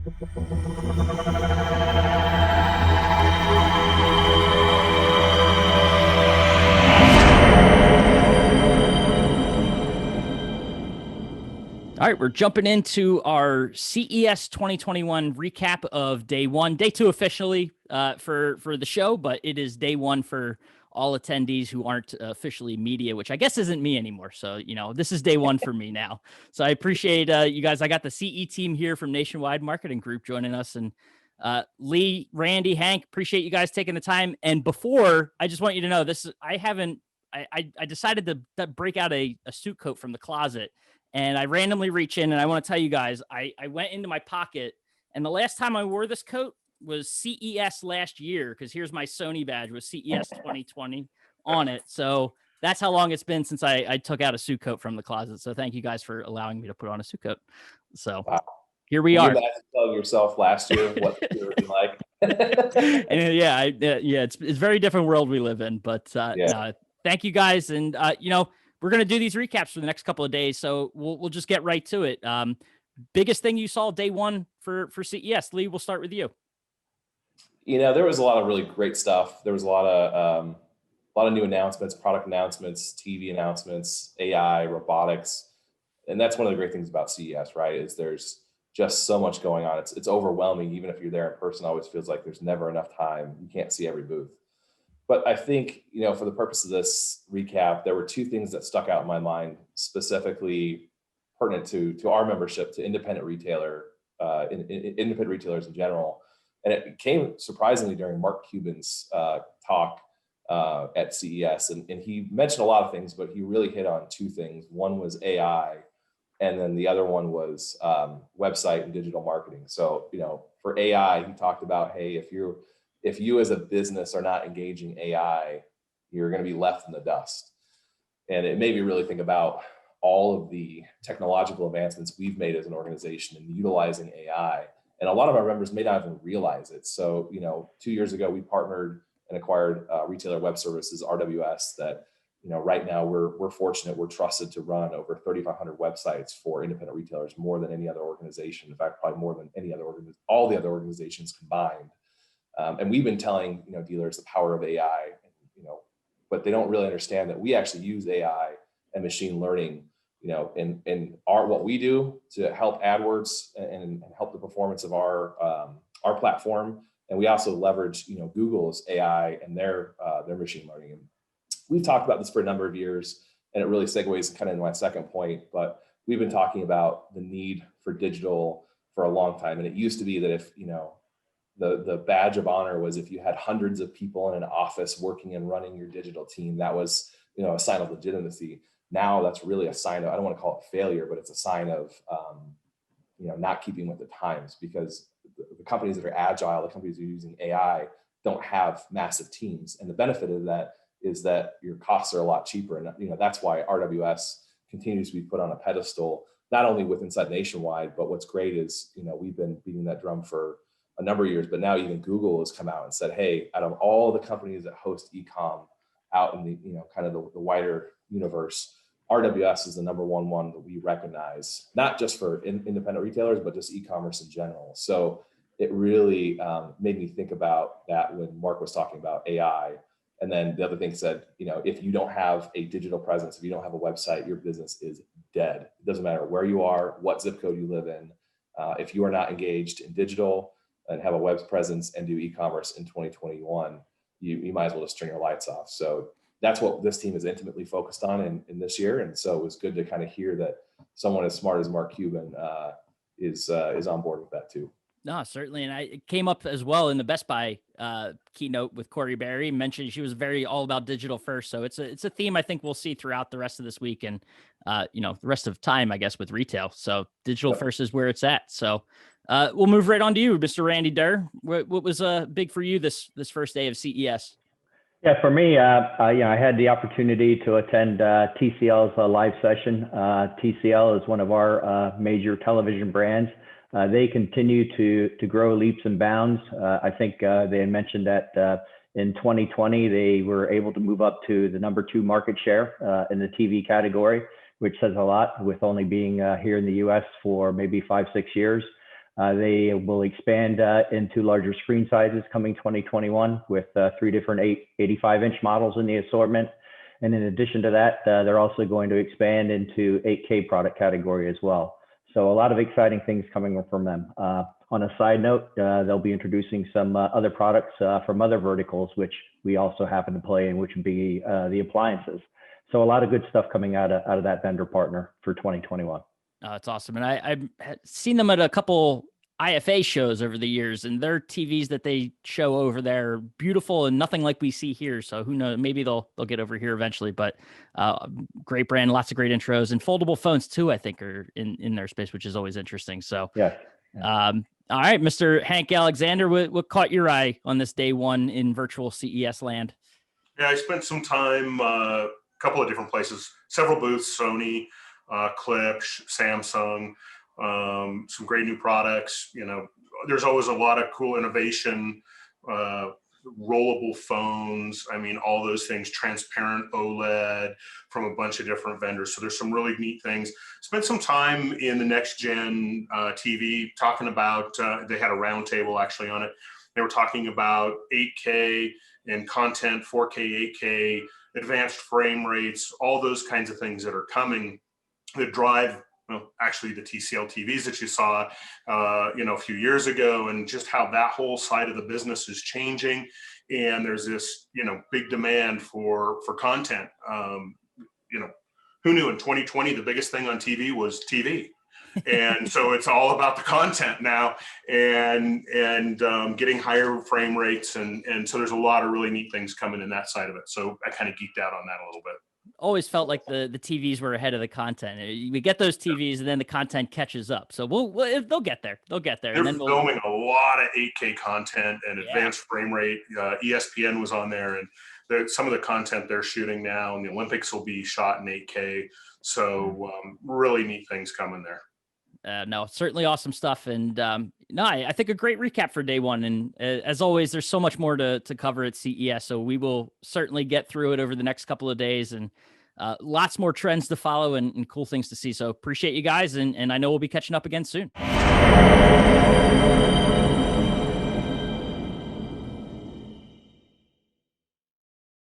All right, we're jumping into our CES 2021 recap of day one, day two officially for the show, but it is day one for all attendees who aren't officially media, which I guess isn't me anymore. So, this is day one for me now. So I appreciate you guys. I got the CE team here from Nationwide Marketing Group joining us, and Lee, Randy, Hank, appreciate you guys taking the time. And before, I just want you to know this, I decided to break out a suit coat from the closet. And I randomly reach in, and I want to tell you guys, I went into my pocket, and the last time I wore this coat was CES last year, because here's my Sony badge with CES 2020 on it. So that's how long it's been since I took out a suit coat from the closet. So thank you guys for allowing me to put on a suit coat. So wow. Here we are. You had to tell yourself last year what it would be like. And yeah, it's a very different world we live in. But no, thank you guys, and we're going to do these recaps for the next couple of days, so we'll just get right to it. Biggest thing you saw day one for CES, Lee, we'll start with you. There was a lot of really great stuff. There was a lot of new announcements, product announcements, TV announcements, AI, robotics, and that's one of the great things about CES, right? Is there's just so much going on. It's overwhelming. Even if you're there in person, it always feels like there's never enough time. You can't see every booth. But I think, for the purpose of this recap, there were two things that stuck out in my mind, specifically pertinent to our membership, to independent retailers in general. And it came surprisingly during Mark Cuban's talk at CES. And he mentioned a lot of things, but he really hit on two things. One was AI, and then the other one was website and digital marketing. So, for AI, he talked about, hey, if you as a business are not engaging AI, you're going to be left in the dust. And it made me really think about all of the technological advancements we've made as an organization in utilizing AI. And a lot of our members may not even realize it. So, 2 years ago, we partnered and acquired retailer web services, RWS, that, right now we're fortunate, we're trusted to run over 3,500 websites for independent retailers, more than any other organization. In fact, probably more than all the other organizations combined. And we've been telling dealers the power of AI, but they don't really understand that we actually use AI and machine learning, in what we do to help AdWords and help the performance of our platform. And we also leverage Google's AI and their machine learning. And we've talked about this for a number of years, and it really segues kind of into my second point. But we've been talking about the need for digital for a long time, and it used to be that if the badge of honor was if you had hundreds of people in an office working and running your digital team, that was, a sign of legitimacy. Now that's really a sign of, I don't want to call it failure, but it's a sign of, not keeping with the times, because the companies that are agile, the companies that are using AI, don't have massive teams. And the benefit of that is that your costs are a lot cheaper. And, that's why RWS continues to be put on a pedestal, not only with inside Nationwide, but what's great is, we've been beating that drum for a number of years, but now even Google has come out and said, hey, out of all the companies that host e-com out in the, kind of the wider universe, RWS is the number one that we recognize, not just for independent retailers, but just e-commerce in general. So it really made me think about that when Mark was talking about AI. And then the other thing said, if you don't have a digital presence, if you don't have a website, your business is dead. It doesn't matter where you are, what zip code you live in. If you are not engaged in digital and have a web presence and do e-commerce in 2021, you might as well just turn your lights off. So that's what this team is intimately focused on in this year. And so it was good to kind of hear that someone as smart as Mark Cuban is on board with that too. No, certainly. And it came up as well in the Best Buy keynote with Corey Berry, mentioned she was very all about digital first. So it's a theme I think we'll see throughout the rest of this week and, the rest of time, I guess, with retail. So digital first is where it's at. So we'll move right on to you, Mr. Randy Durr. What was big for you this first day of CES? Yeah, for me, I had the opportunity to attend TCL's live session. TCL is one of our major television brands. They continue to grow leaps and bounds. I think they had mentioned that in 2020, they were able to move up to the #2 market share in the TV category, which says a lot with only being here in the US for maybe 5-6 years. They will expand into larger screen sizes coming 2021 with 3 different 85-inch models in the assortment. And in addition to that, they're also going to expand into 8K product category as well. So a lot of exciting things coming from them. On a side note, they'll be introducing some other products from other verticals, which we also happen to play in, which would be the appliances. So a lot of good stuff coming out of that vendor partner for 2021. It's awesome. And I've seen them at a couple IFA shows over the years, and their TVs that they show over there are beautiful and nothing like we see here. So who knows, maybe they'll get over here eventually, but great brand, lots of great intros, and foldable phones too, I think are in their space, which is always interesting. So yeah. All right, Mr. Hank Alexander, what caught your eye on this day one in virtual CES land? Yeah, I spent some time, a couple of different places, several booths, Sony, Klipsch, Samsung, some great new products. You know, there's always a lot of cool innovation, rollable phones. I mean, all those things, transparent OLED from a bunch of different vendors. So there's some really neat things. Spent some time in the next gen TV talking about, they had a round table actually on it. They were talking about 8K and content, 4K, 8K, advanced frame rates, all those kinds of things that are coming that drive, well, actually the TCL TVs that you saw, a few years ago, and just how that whole side of the business is changing. And there's this, big demand for content. Who knew in 2020, the biggest thing on TV was TV. And so it's all about the content now and getting higher frame rates. And so there's a lot of really neat things coming in that side of it. So I kind of geeked out on that a little bit. Always felt like the TVs were ahead of the content. We get those TVs and then the content catches up. So they'll get there. They'll get there. They're and then filming a lot of 8K content and advanced frame rate. ESPN was on there, and some of the content they're shooting now, and the Olympics will be shot in 8K. So really neat things coming there. No, certainly awesome stuff. And I think a great recap for day one. And as always, there's so much more to cover at CES. So we will certainly get through it over the next couple of days, and lots more trends to follow and cool things to see. So appreciate you guys. And I know we'll be catching up again soon.